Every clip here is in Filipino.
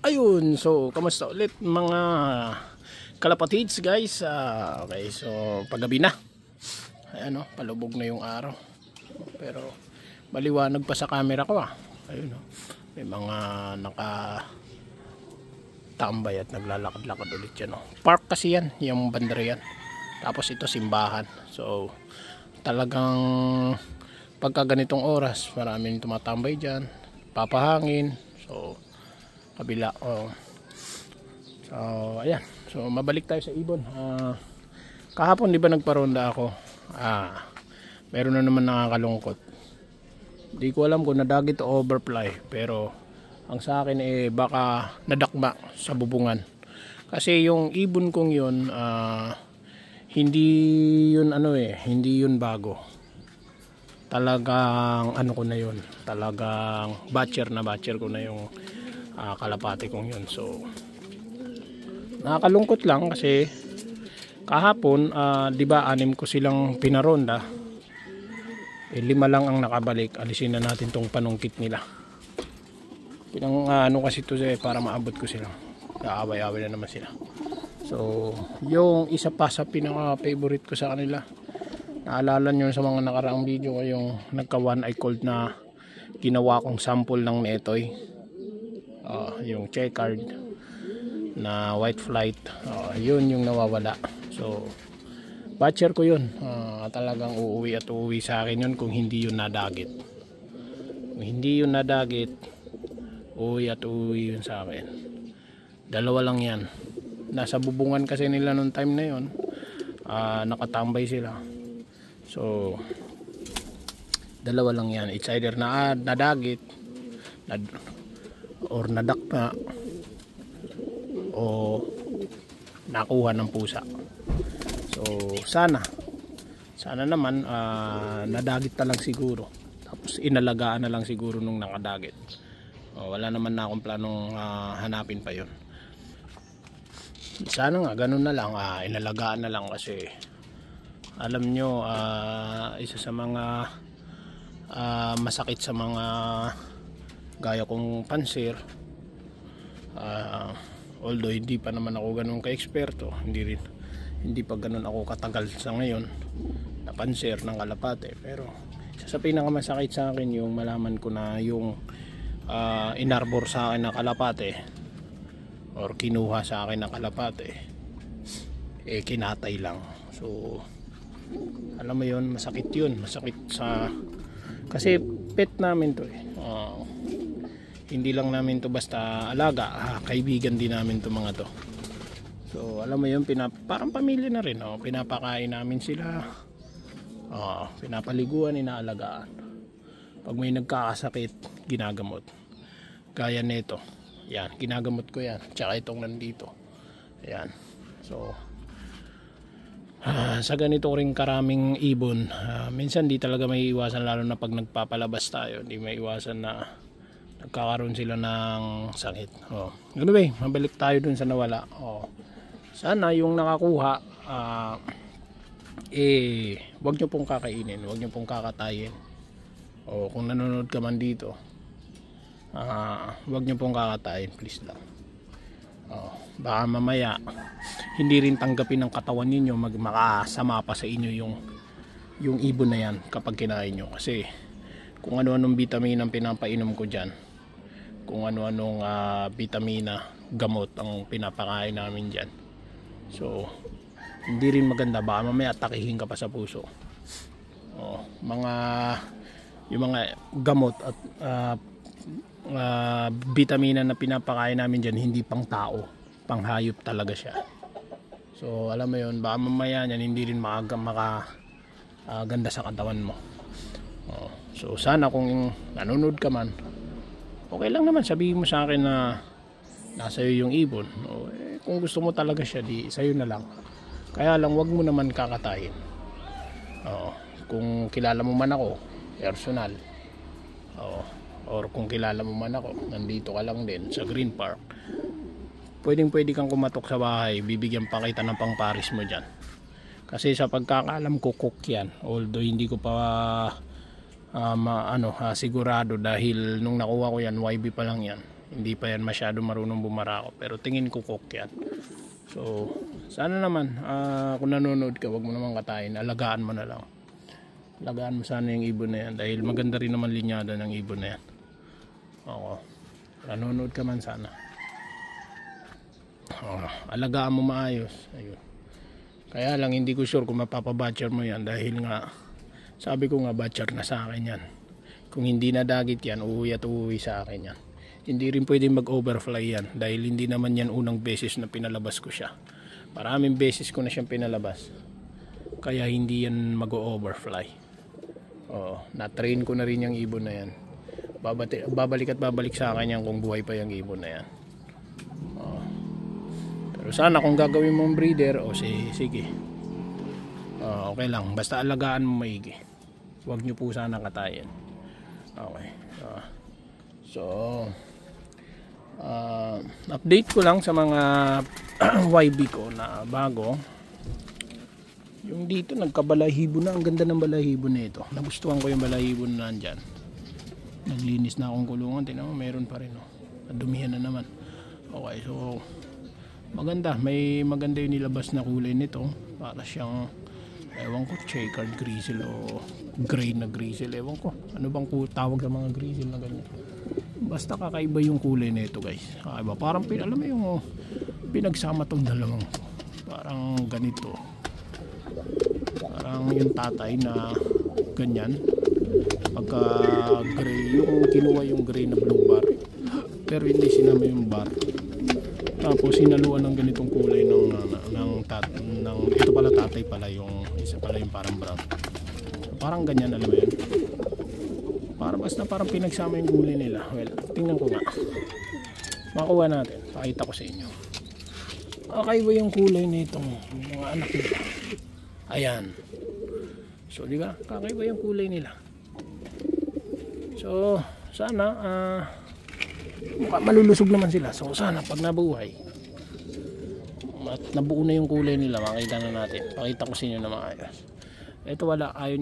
Ayun, so kamusta ulit mga kalapatids guys. Okay, so paggabi na. Ayan o, palubog na yung araw. Pero maliwanag pa sa camera ko Ayun o, may mga nakatambay at naglalakad-lakad ulit yan Park kasi yan, yung bandera yan. Tapos ito simbahan. So talagang pagka ganitong oras, maraming tumatambay dyan, papahangin. So kabila so ayan, so mabalik tayo sa ibon. Kahapon di ba nagparonda ako, meron na naman nakakalungkot. Di ko alam kung nadagit o overfly, pero ang sa akin baka nadakma sa bubungan, kasi yung ibon kong yun hindi yun hindi yun bago. Talagang ko na yun, talagang batcher ko na yung kalapati kong yun. So nakakalungkot lang kasi kahapon di ba 6 ko silang pinaronda, 5 lang ang nakabalik. Alisin na natin tong panungkit nila. Kasi to para maabot ko sila, kaaway-away na naman sila. So yung isa pa sa pinaka favorite ko sa kanila, naalala nyo sa mga nakaraang video ko, yung nagka one eye cold na ginawa kong sample ng netoy, yung checkered na white flight, yun yung nawawala. So batcher ko yun, talagang uuwi at uuwi sa akin yun kung hindi yun nadagit. Kung hindi yun nadagit, uuwi at uuwi yun sa akin. Dalawa lang yan, nasa bubungan kasi nila nung time na yun. Nakatambay sila. So dalawa lang yan, it's either na nadagit or nadakpa o nakuha ng pusa. So sana naman nadagit na lang siguro, tapos inalagaan na lang siguro nung nakadagit. Wala naman na akong planong hanapin pa yun. Sana nga ganun na lang, inalagaan na lang, kasi alam nyo, isa sa mga masakit sa mga gaya kong panser, although hindi pa naman ako ganun ka-eksperto, hindi pa ganun ako katagal sa ngayon na panser ng kalapate, pero isa sa pinakamasakit sa akin yung malaman ko na yung inarbor sa akin na kalapate or kinuha sa akin na kalapate kinatay lang. So alam mo yun, masakit yun, masakit kasi pet namin to hindi lang namin to basta alaga, kaibigan din namin to mga to. So alam mo yun, parang pamilya na rin, pinapakain namin sila, pinapaliguan, inaalagaan. Pag may nagkakasakit, ginagamot. Gaya nito, yan, ginagamot ko yan, tsaka itong nandito, yan. So sa ganito ring karaming ibon, minsan di talaga may iwasan, lalo na pag nagpapalabas tayo, di may iwasan na nagkakaroon sila ng sakit. Anyway, mabalik tayo dun sa nawala. Sana yung nakakuha, wag nyo pong kakainin, wag nyo pong kakatayin. Kung nanonood ka man dito, wag nyo pong kakatayin, please lang. Baka mamaya hindi rin tanggapin ng katawan ninyo, makasama pa sa inyo yung ibon na yan kapag kinain nyo. Kasi kung ano-anong vitamina ang pinapainom ko dyan, kung ano-anong vitamina, gamot ang pinapakain namin dyan. So hindi rin maganda, baka mamaya atakihin ka pa sa puso. Yung mga gamot at vitamina na pinapakain namin dyan, hindi pang tao, pang hayop talaga siya. So alam mo yun, baka mamaya yan hindi rin makaganda sa katawan mo. So sana kung nanonood ka man, okay lang naman, sabihin mo sa akin na nasa iyo yung ibon. Kung gusto mo talaga siya, di sa'yo na lang. Kaya lang wag mo naman kakatayin. Kung kilala mo man ako personal, or kung kilala mo man ako, nandito ka lang din sa Green Park, pwede kang kumatok sa bahay, bibigyan pa kita ng pangparis mo dyan. Kasi sa pagkakaalam ko, cook yan, although hindi ko pa sigurado, dahil nung nakuha ko yan, YB pa lang yan. Hindi pa yan masyado marunong bumarako, pero tingin ko cook yan. So sana naman kung nanonood ka, wag mo naman katayin, alagaan mo na lang. Alagaan mo sana yung ibon na yan dahil maganda rin naman linyada ng ibon na yan. Oo, nanonood ka man sana. Alagaan mo maayos. Ayun. Kaya lang hindi ko sure kung mapapabatcher mo yan dahil nga sabi ko nga batcher na sa akin yan. Kung hindi na dagit yan, uuwi at uuwi sa akin yan. Hindi rin pwedeng mag-overfly yan dahil hindi naman yan unang beses na pinalabas ko siya. Maraming beses ko na siyang pinalabas. Kaya hindi yan mag-overfly. Oo, na-train ko na rin yung ibon na yan. Babalik at babalik sa akin yan kung buhay pa yung ibon na yan. Pero sana kung gagawin mong breeder, sige. Okay lang, basta alagaan mo maigi. Huwag nyo po sana katayin. Okay. Update ko lang sa mga YB ko na bago. Yung dito nagkabalahibo na. Ang ganda ng balahibo na ito. Nagustuhan ko yung balahibo na nandyan. Naglinis na akong kulungan. Tingnan mo, meron pa rin. Nadumihan na naman. Okay, so maganda. May maganda yung nilabas na kulay nito. Para siyang, ewan ko, checkered grizzle o gray na grizzle. Ewan ko. Ano bang tawag sa mga grizzle na ganyan? Basta kakaiba yung kulay nito, guys. Kakaiba. Parang, alam mo yung pinagsama tong dalawang to. Parang ganito. Parang yung tatay na ganyan. Pagka gray, yung kinuha yung gray na blue bar. Pero hindi sinama yung bar. Tapos sinaluan ng ganitong kulay ng ito pala tatay pala, yung isa pala yung parang brown. Parang ganyan, alam mo yun. Parang pinagsama yung kulay nila. Well, tingnan ko nga. Makuha natin. Pakita ko sa inyo. Kakaiba yung kulay nitong mga anak nila. Ayan. So, di ba? Kakaiba yung kulay nila. So, sana malulusog naman sila. So, sana pag nabuhay at nabuo na yung kulay nila, makita na natin. Pakita ko sa inyo na maayos. Ito wala, ayaw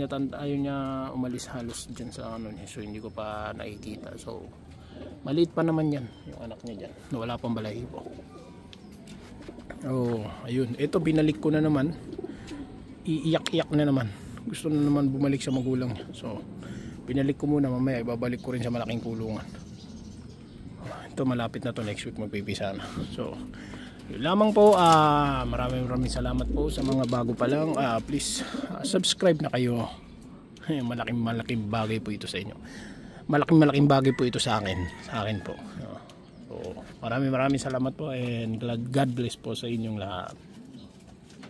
niya umalis halos dyan sa ano niya. So, hindi ko pa nakikita. So, maliit pa naman yan, yung anak niya dyan. Wala pang balahibo. Oh, ayun. Ito, binalik ko na naman. Iiyak-iyak na naman. Gusto na naman bumalik sa magulang niya. So, binalik ko muna, mamaya ibabalik ko rin sa malaking kulungan. Ito, malapit na to, next week magpipisa na. So, yun lamang po. Maraming salamat po sa mga bago pa lang. Please subscribe na kayo. Malaking bagay po ito sa inyo. Malaking bagay po ito sa akin po. So, maraming salamat po and God bless po sa inyong lahat.